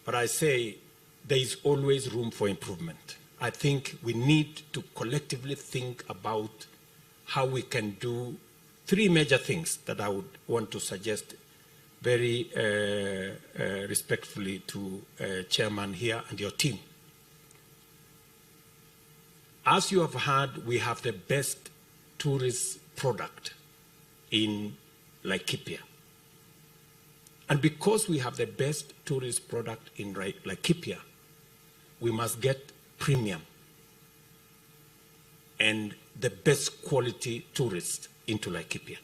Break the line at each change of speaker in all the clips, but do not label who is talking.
but I say there is always room for improvement. I think we need to collectively think about how we can do three major things that I would want to suggest very respectfully to Chairman here and your team. As you have heard, we have the best tourist product in Laikipia. And because we have the best tourist product in Laikipia, we must get premium and the best quality tourists into Laikipia.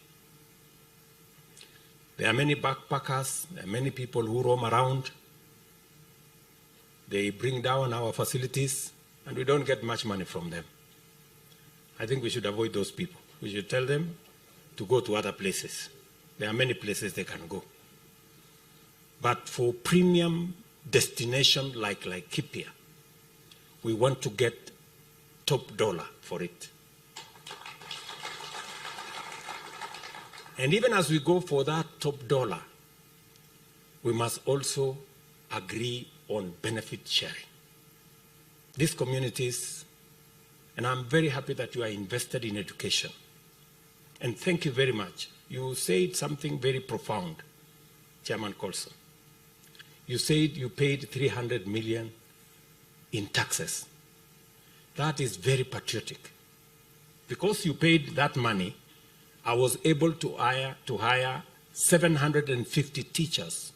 There are many backpackers, there are many people who roam around. They bring down our facilities, and we don't get much money from them. I think we should avoid those people. We should tell them to go to other places. There are many places they can go. But for premium destination like Laikipia, we want to get top dollar for it. And even as we go for that top dollar, we must also agree on benefit sharing. These communities, and I'm very happy that you are invested in education. And thank you very much. You said something very profound, Chairman Colson. You said you paid 300 million in taxes. That is very patriotic. Because you paid that money, I was able to hire 750 teachers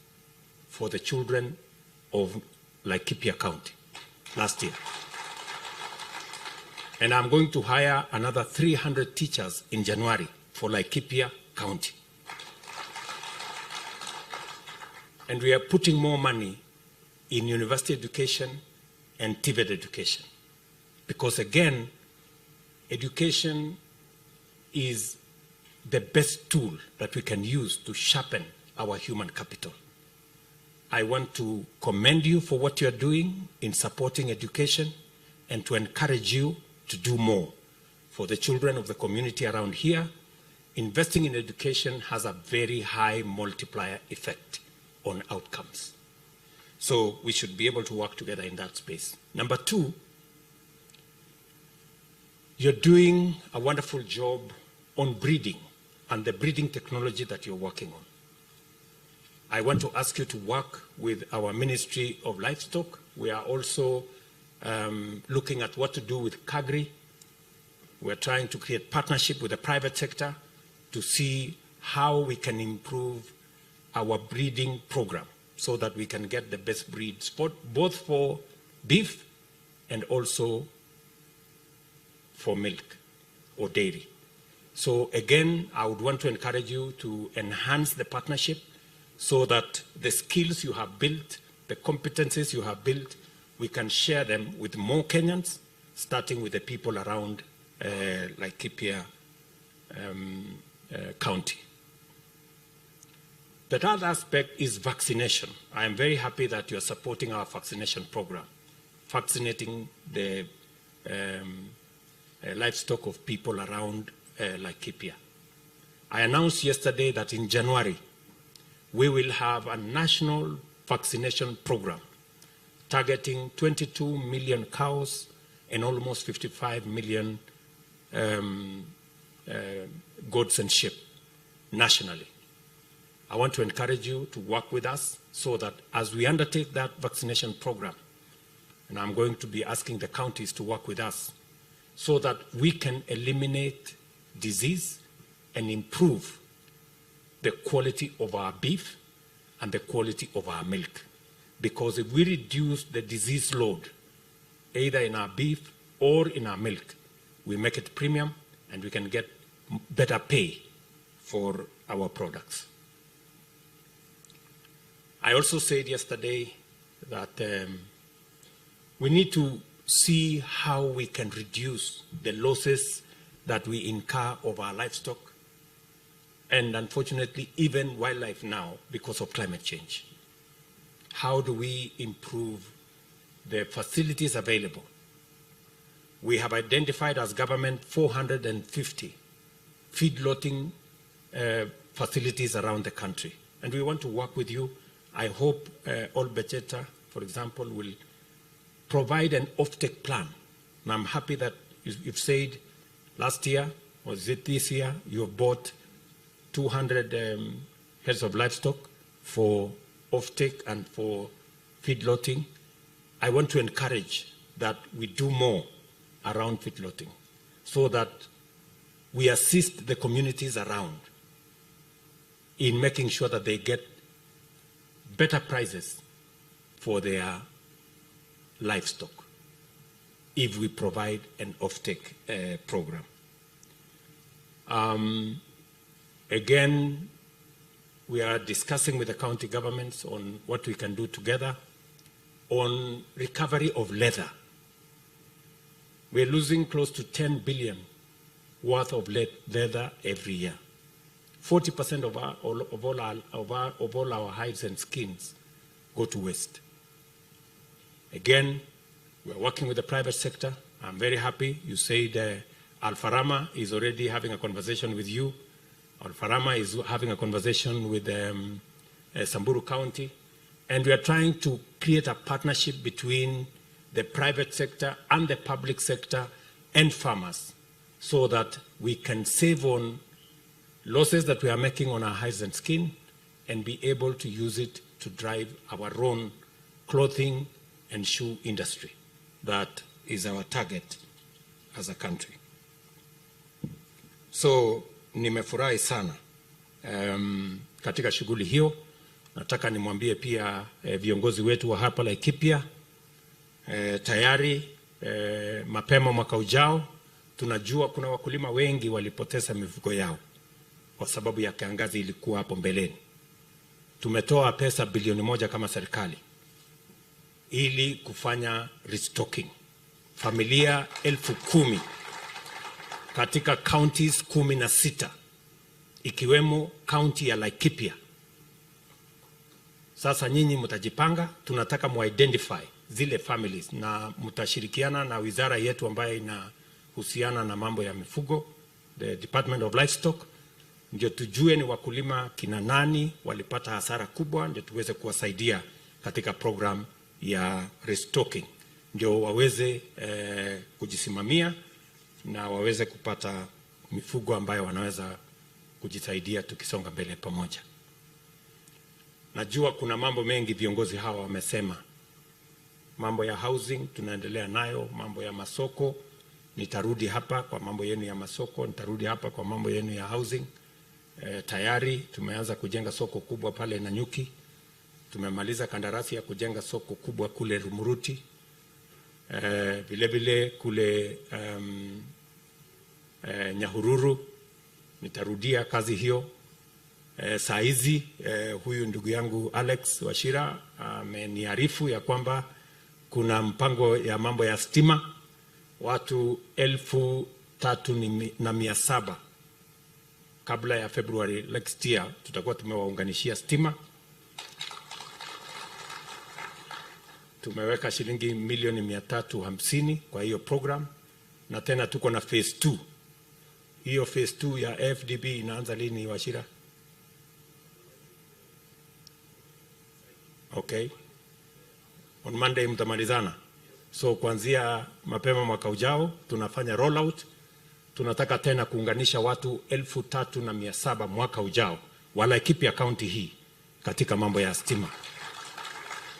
for the children of Laikipia County last year. And I'm going to hire another 300 teachers in January for Laikipia County. And we are putting more money in university education and TVET education. Because again, education is the best tool that we can use to sharpen our human capital. I want to commend you for what you're doing in supporting education and to encourage you to do more for the children of the community around here. Investing in education has a very high multiplier effect on outcomes. So we should be able to work together in that space. Number two, you're doing a wonderful job on breeding and the breeding technology that you're working on. I want to ask you to work with our Ministry of Livestock. We are also looking at what to do with Kagri. We're trying to create partnership with the private sector to see how we can improve our breeding program so that we can get the best breeds, both for beef and also for milk or dairy. So again, I would want to encourage you to enhance the partnership so that the skills you have built, the competencies you have built, we can share them with more Kenyans, starting with the people around Laikipia County. The third aspect is vaccination. I am very happy that you are supporting our vaccination program, vaccinating the livestock of people around Laikipia. I announced yesterday that in January, we will have a national vaccination program targeting 22 million cows and almost 55 million goats and sheep nationally. I want to encourage you to work with us so that as we undertake that vaccination program, and I'm going to be asking the counties to work with us, so that we can eliminate disease and improve the quality of our beef and the quality of our milk. Because if we reduce the disease load, either in our beef or in our milk, we make it premium and we can get better pay for our products. I also said yesterday that we need to see how we can reduce the losses that we incur of our livestock and unfortunately even wildlife now because of climate change. How do we improve the facilities available? We have identified as government 450 feedlotting facilities around the country, and we want to work with you. I hope all Becheta for example, will provide an offtake plan. And I'm happy that you've said last year, or is it this year, you have bought 200 heads of livestock for offtake and for feedlotting. I want to encourage that we do more around feedlotting so that we assist the communities around in making sure that they get better prices for their livestock if we provide an offtake program. Again, we are discussing with the county governments on what we can do together on recovery of leather. We're losing close to 10 billion worth of leather every year. 40% of all our hides and skins go to waste. Again, we're working with the private sector. I'm very happy. You said Alfarama is already having a conversation with you. Alfarama is having a conversation with Samburu County. And we are trying to create a partnership between the private sector and the public sector and farmers so that we can save on losses that we are making on our hides and skin and be able to use it to drive our own clothing and shoe industry. That is our target as a country. So nimefurahi sana katika shughuli hiyo. Nataka nimwambie pia viongozi wetu wa hapa Laikipia tayari mapema mwaka ujao tunajua kuna wakulima wengi walipoteza mifugo yao kwa sababu ya kiangazi ilikuwa hapo mbeleni. Tumetoa pesa bilioni 1 kama serikali ili kufanya restocking. Familia 10,000 katika counties 16 ikiwemo county ya Laikipia. Sasa nyinyi mtajipanga, tunataka mu-identify zile families na mtashirikiana na wizara yetu ambayo inahusiana na mambo ya mifugo, the Department of Livestock, ndio tujue ni wakulima kina nani walipata hasara kubwa, ndio tuweze kuwasaidia katika program ya restocking, ndio waweze kujisimamia na waweze kupata mifugo ambayo wanaweza kujisaidia tukisonga mbele pamoja. Najua kuna mambo mengi viongozi hawa wamesema. Mambo ya housing tunaendelea nayo, mambo ya masoko, nitarudi hapa kwa mambo yenu ya masoko, nitarudi hapa kwa mambo yenu ya housing. Tayari tumeanza kujenga soko kubwa pale Nanyuki. Tumemaliza kandarasi ya kujenga soko kubwa kule Rumuruti. Vile vile kule Nyahururu nitarudia kazi hiyo. Saa hizi huyu ndugu yangu Alex Wachira ameniarifu ya kwamba kuna mpango ya mambo ya stima, watu 3,700 kabla ya February next year tutakuwa tumewaunganishia stima. Tumeweka shilingi milioni 350 kwa hiyo program, na tena tuko na phase 2. Hiyo phase 2 ya FDB inaanza lini Wachira? Okay. On Monday mtamalizana. So kuanzia mapema mwaka ujao tunafanya rollout. Tunataka tena kuunganisha watu 3,700 mwaka ujao wa Laikipia County hii katika mambo ya stima.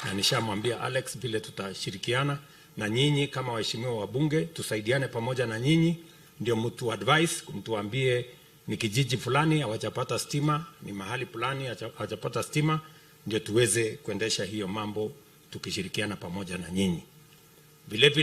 Na nishamwambia Alex vile tutashirikiana na nyinyi kama waheshimiwa wabunge, tusaidiane pamoja na nyinyi, ndio mtu advice, mtuambie ni kijiji fulani hawajapata stima, ni mahali fulani hawajapata stima, ndio tuweze kuendesha hiyo mambo tukishirikiana pamoja na nyinyi. Vile vile